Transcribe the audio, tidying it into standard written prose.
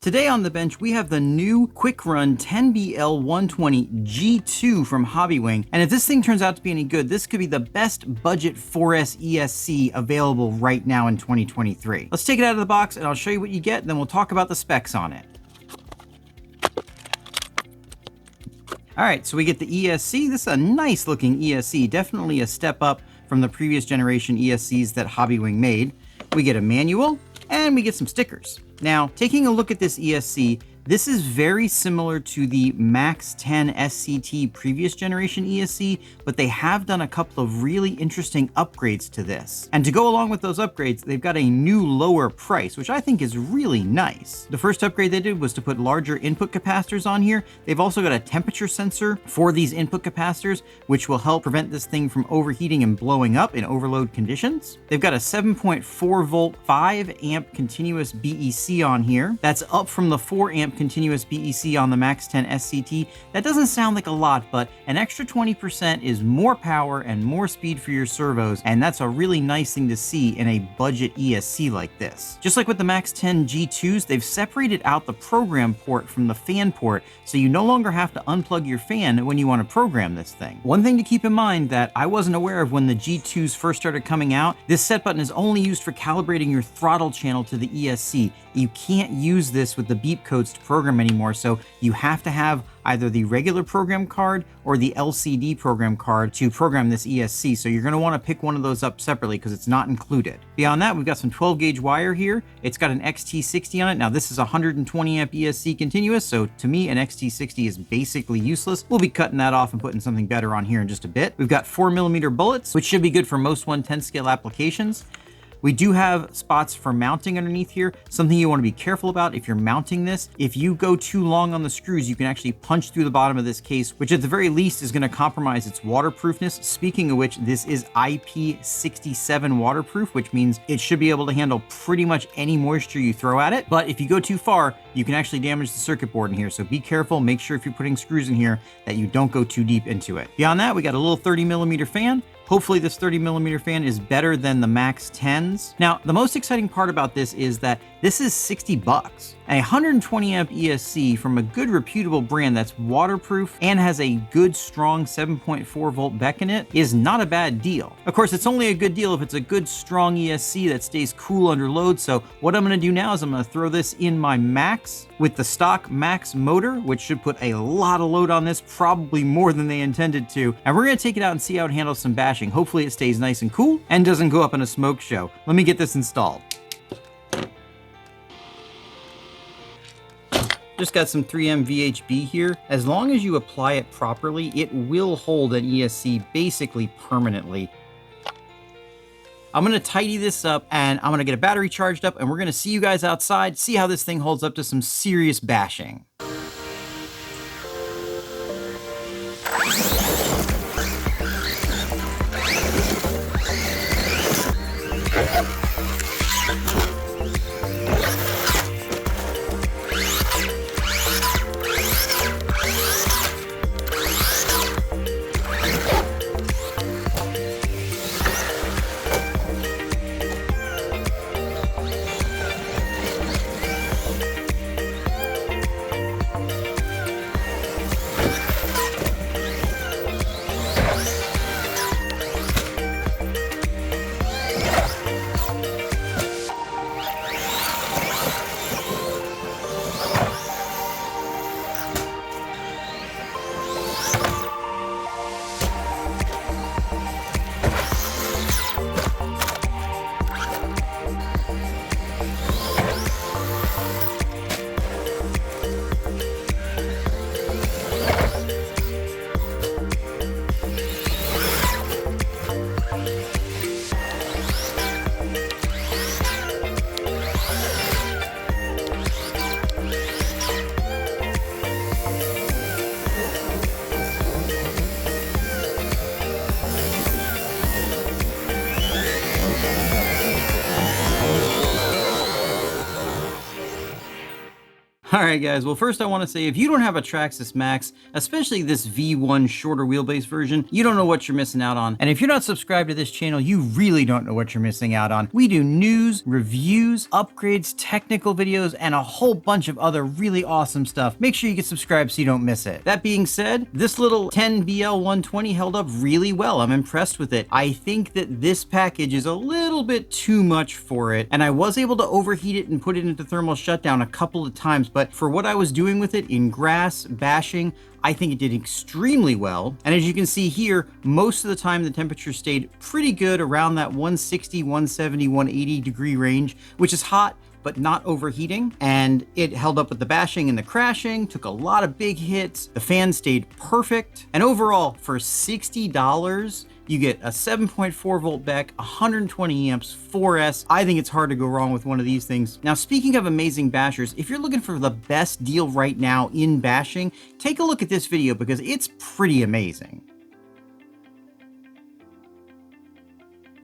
Today on the bench, we have the new Quick Run 10BL120 G2 from Hobbywing. And if this thing turns out to be any good, this could be the best budget 4S ESC available right now in 2023. Let's take it out of the box and I'll show you what you get, and then we'll talk about the specs on it. All right, so we get the ESC. This is a nice looking ESC, definitely a step up from the previous generation ESCs that Hobbywing made. We get a manual and we get some stickers. Now, taking a look at this ESC, this is very similar to the Max 10 SCT previous generation ESC, but they have done a couple of really interesting upgrades to this. And to go along with those upgrades, they've got a new lower price, which I think is really nice. The first upgrade they did was to put larger input capacitors on here. They've also got a temperature sensor for these input capacitors, which will help prevent this thing from overheating and blowing up in overload conditions. They've got a 7.4 volt, 5 amp continuous BEC on here. That's up from the 4 amp continuous BEC on the Max 10 SCT. That doesn't sound like a lot, but an extra 20% is more power and more speed for your servos, and that's a really nice thing to see in a budget ESC like this. Just like with the Max 10 G2s, they've separated out the program port from the fan port, so you no longer have to unplug your fan when you want to program this thing. One thing to keep in mind that I wasn't aware of when the G2s first started coming out, this set button is only used for calibrating your throttle channel to the ESC. You can't use this with the beep codes to program anymore, so you have to have either the regular program card or the LCD program card to program this ESC, so you're going to want to pick one of those up separately because it's not included. Beyond that, we've got some 12 gauge wire here. It's got an XT60 on it. Now this is 120 amp ESC continuous, so to me an XT60 is basically useless. We'll be cutting that off and putting something better on here in just a bit. We've got 4mm bullets, which should be good for most 1/10 scale applications. We do have spots for mounting underneath here. Something you want to be careful about if you're mounting this. If you go too long on the screws, you can actually punch through the bottom of this case, which at the very least is going to compromise its waterproofness. Speaking of which, this is IP67 waterproof, which means it should be able to handle pretty much any moisture you throw at it. But if you go too far, you can actually damage the circuit board in here. So be careful. Make sure if you're putting screws in here that you don't go too deep into it. Beyond that, we got a little 30mm fan. Hopefully this 30mm fan is better than the Max 10s. Now, the most exciting part about this is that this is $60. A 120 amp ESC from a good reputable brand that's waterproof and has a good strong 7.4 volt BEC in it is not a bad deal. Of course, it's only a good deal if it's a good strong ESC that stays cool under load. So what I'm going to do now is I'm going to throw this in my Max with the stock Max motor, which should put a lot of load on this, probably more than they intended to. And we're going to take it out and see how it handles some bashing. Hopefully it stays nice and cool and doesn't go up in a smoke show. Let me get this installed. Just got some 3M VHB here. As long as you apply it properly, it will hold an ESC basically permanently. I'm gonna tidy this up and I'm gonna get a battery charged up and we're gonna see you guys outside, see how this thing holds up to some serious bashing. All right, guys. Well, first I want to say if you don't have a Traxxas Max, especially this V1 shorter wheelbase version, you don't know what you're missing out on. And if you're not subscribed to this channel, you really don't know what you're missing out on. We do news, reviews, upgrades, technical videos, and a whole bunch of other really awesome stuff. Make sure you get subscribed so you don't miss it. That being said, this little 10BL120 held up really well. I'm impressed with it. I think that this package is a little bit too much for it, and I was able to overheat it and put it into thermal shutdown a couple of times, but for what I was doing with it in grass, bashing, I think it did extremely well. And as you can see here, most of the time the temperature stayed pretty good around that 160, 170, 180 degree range, which is hot, but not overheating. And it held up with the bashing and the crashing, took a lot of big hits. The fan stayed perfect. And overall, for $60, you get a 7.4 volt Beck, 120 amps, 4S. I think it's hard to go wrong with one of these things. Now, speaking of amazing bashers, if you're looking for the best deal right now in bashing, take a look at this video because it's pretty amazing.